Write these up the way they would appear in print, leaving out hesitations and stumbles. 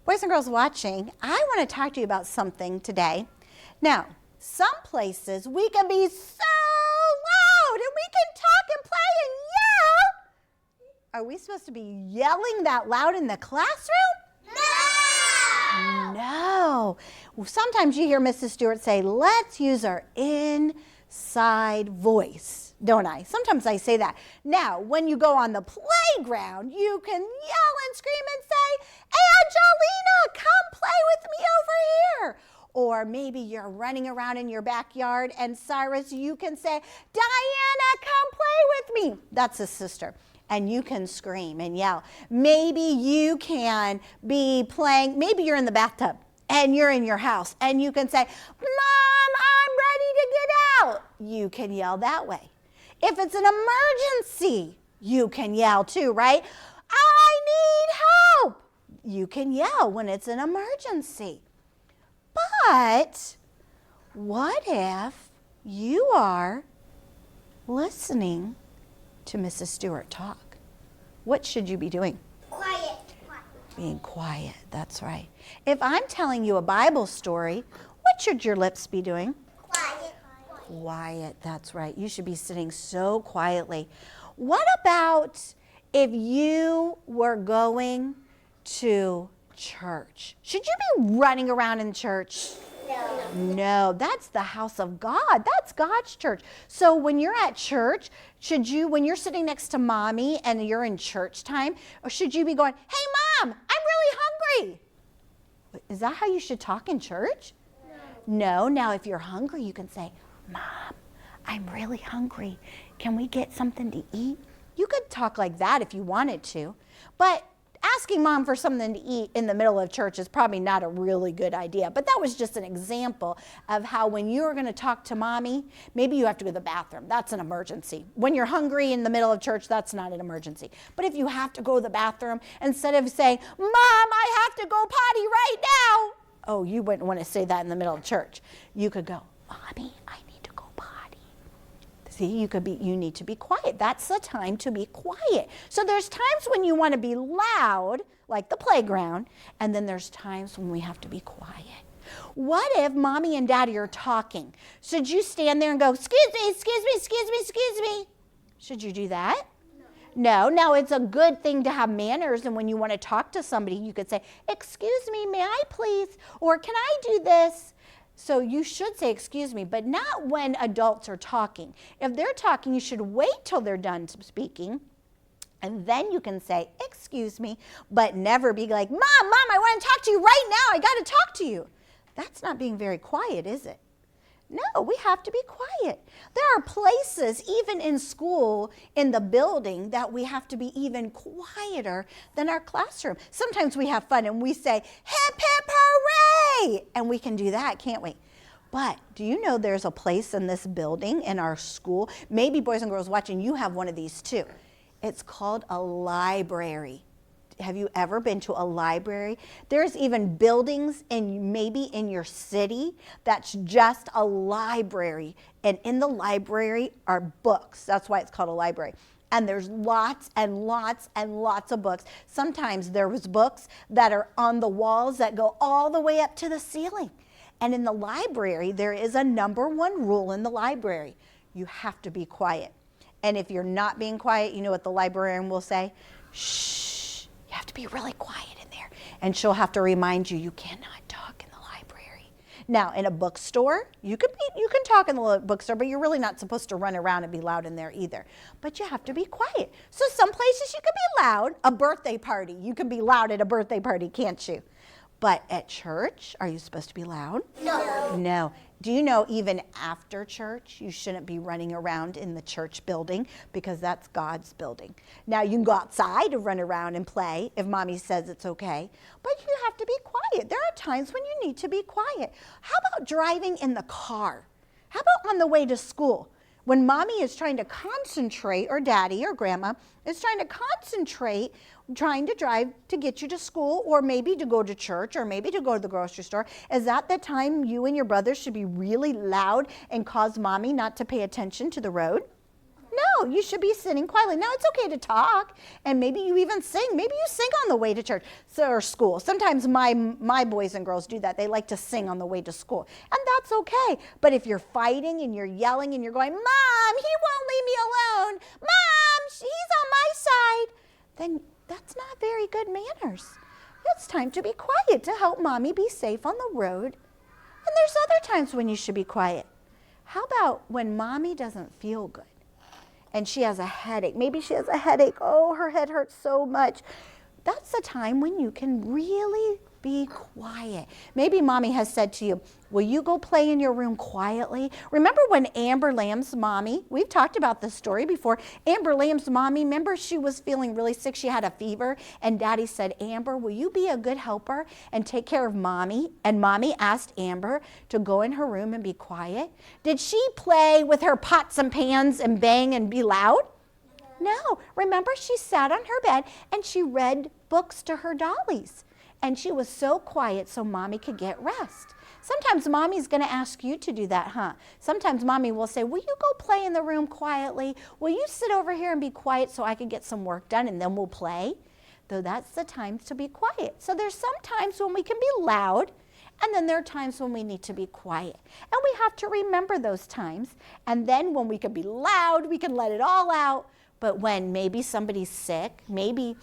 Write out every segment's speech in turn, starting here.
Boys and girls watching, I want to talk to you about something today. Now, some places we can be so loud and we can talk and play and yell. Are we supposed to be yelling that loud in the classroom? No. Sometimes you hear Mrs. Stewart say, let's use our inside voice, don't I? Sometimes I say that. Now, when you go on the playground, you can yell and scream and say, Angelina, come play with me over here. Or maybe you're running around in your backyard and Cyrus, you can say, Diana, come play with me. That's his sister. And you can scream and yell. Maybe you can be playing, maybe you're in the bathtub and you're in your house and you can say, Mom, I'm ready to get out. You can yell that way. If it's an emergency, you can yell too, right? I need help. You can yell when it's an emergency. But what if you are listening to Mrs. Stewart talk? What should you be doing? Quiet. Being quiet, that's right. If I'm telling you a Bible story, what should your lips be doing? Quiet. Quiet, that's right. You should be sitting so quietly. What about if you were going to church? Should you be running around in church? No, that's the house of God. That's God's church. So when you're at church, should you, when you're sitting next to mommy and you're in church time, or should you be going, hey mom, I'm really hungry? Is that how you should talk in church? No. Now if you're hungry, you can say, Mom, I'm really hungry. Can we get something to eat? You could talk like that if you wanted to, but asking mom for something to eat in the middle of church is probably not a really good idea. But that was just an example of how when you're going to talk to mommy, maybe you have to go to the bathroom. That's an emergency. When you're hungry in the middle of church, that's not an emergency. But if you have to go to the bathroom, instead of saying, Mom, I have to go potty right now. Oh, you wouldn't want to say that in the middle of church. You could go, Mommy, I need to go potty. See, you need to be quiet. That's the time to be quiet. So there's times when you want to be loud, like the playground, and then there's times when we have to be quiet. What if mommy and daddy are talking? Should you stand there and go, excuse me, excuse me, excuse me, excuse me? Should you do that? No. Now it's a good thing to have manners, and when you want to talk to somebody, you could say, excuse me, may I please? Or can I do this? So you should say, excuse me, but not when adults are talking. If they're talking, you should wait till they're done speaking, and then you can say, excuse me, but never be like, Mom, I want to talk to you right now. I got to talk to you. That's not being very quiet, is it? No, we have to be quiet. There are places, even in school, in the building, that we have to be even quieter than our classroom. Sometimes we have fun and we say, hip, hip, hooray! And we can do that, can't we? But do you know there's a place in this building, in our school, maybe boys and girls watching, you have one of these too. It's called a library. Have you ever been to a library? There's even buildings maybe in your city that's just a library. And in the library are books. That's why it's called a library. And there's lots and lots and lots of books. Sometimes there was books that are on the walls that go all the way up to the ceiling. And in the library, there is a number one rule in the library. You have to be quiet. And if you're not being quiet, you know what the librarian will say? Shh. You have to be really quiet in there. And she'll have to remind you, you cannot talk in the library. Now, in a bookstore, you can talk in the bookstore, but you're really not supposed to run around and be loud in there either. But you have to be quiet. So some places you can be loud. A birthday party, you can be loud at a birthday party, can't you? But at church, are you supposed to be loud? No. Do you know even after church, you shouldn't be running around in the church building because that's God's building. Now, you can go outside and run around and play if mommy says it's okay, but you have to be quiet. There are times when you need to be quiet. How about driving in the car? How about on the way to school? When mommy is trying to concentrate, or daddy or grandma is trying to concentrate, trying to drive to get you to school, or maybe to go to church, or maybe to go to the grocery store, is that the time you and your brothers should be really loud and cause mommy not to pay attention to the road? No, you should be sitting quietly. Now, it's okay to talk, and maybe you even sing. Maybe you sing on the way to church or school. Sometimes my boys and girls do that. They like to sing on the way to school, and that's okay. But if you're fighting and you're yelling and you're going, Mom, he won't leave me alone. Mom, he's on my side, then that's not very good manners. It's time to be quiet to help Mommy be safe on the road. And there's other times when you should be quiet. How about when Mommy doesn't feel good and she has a headache? Maybe she has a headache. Oh, her head hurts so much. That's the time when you can really be quiet. Maybe Mommy has said to you, will you go play in your room quietly? Remember when Amber Lamb's mommy, we've talked about this story before, Amber Lamb's mommy, remember she was feeling really sick, she had a fever, and Daddy said, Amber, will you be a good helper and take care of Mommy? And Mommy asked Amber to go in her room and be quiet. Did she play with her pots and pans and bang and be loud? No. Remember, she sat on her bed and she read books to her dollies. And she was so quiet so Mommy could get rest. Sometimes Mommy's going to ask you to do that, huh? Sometimes Mommy will say, will you go play in the room quietly? Will you sit over here and be quiet so I can get some work done and then we'll play? Though that's the time to be quiet. So there's some times when we can be loud, and then there are times when we need to be quiet. And we have to remember those times. And then when we can be loud, we can let it all out. But when maybe somebody's sick, maybe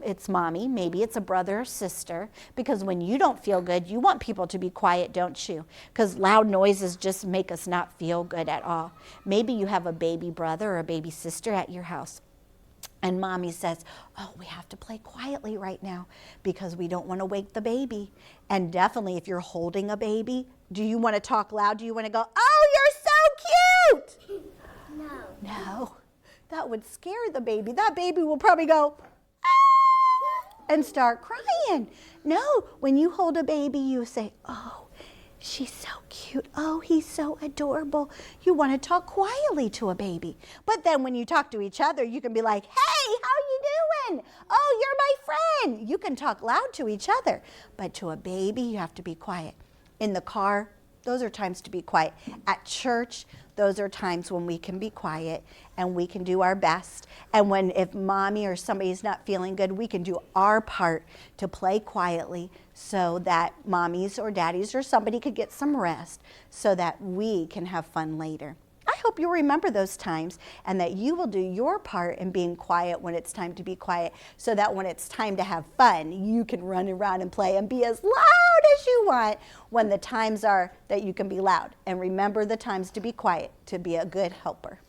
it's Mommy, maybe it's a brother or sister, because when you don't feel good, you want people to be quiet, don't you? Because loud noises just make us not feel good at all. Maybe you have a baby brother or a baby sister at your house, and Mommy says, oh, we have to play quietly right now because we don't want to wake the baby. And definitely if you're holding a baby, do you want to talk loud? Do you want to go, oh, you're so cute? No, that would scare the baby. That baby will probably go, and start crying. No, when you hold a baby, you say, oh, she's so cute. Oh, he's so adorable. You want to talk quietly to a baby. But then when you talk to each other, you can be like, hey, how you doing? Oh, you're my friend. You can talk loud to each other. But to a baby, you have to be quiet. In the car, those are times to be quiet. At church, those are times when we can be quiet and we can do our best. And if Mommy or somebody's not feeling good, we can do our part to play quietly so that Mommies or Daddies or somebody could get some rest so that we can have fun later. I hope you'll remember those times and that you will do your part in being quiet when it's time to be quiet so that when it's time to have fun, you can run around and play and be as loud as you want when the times are that you can be loud. And remember the times to be quiet, to be a good helper.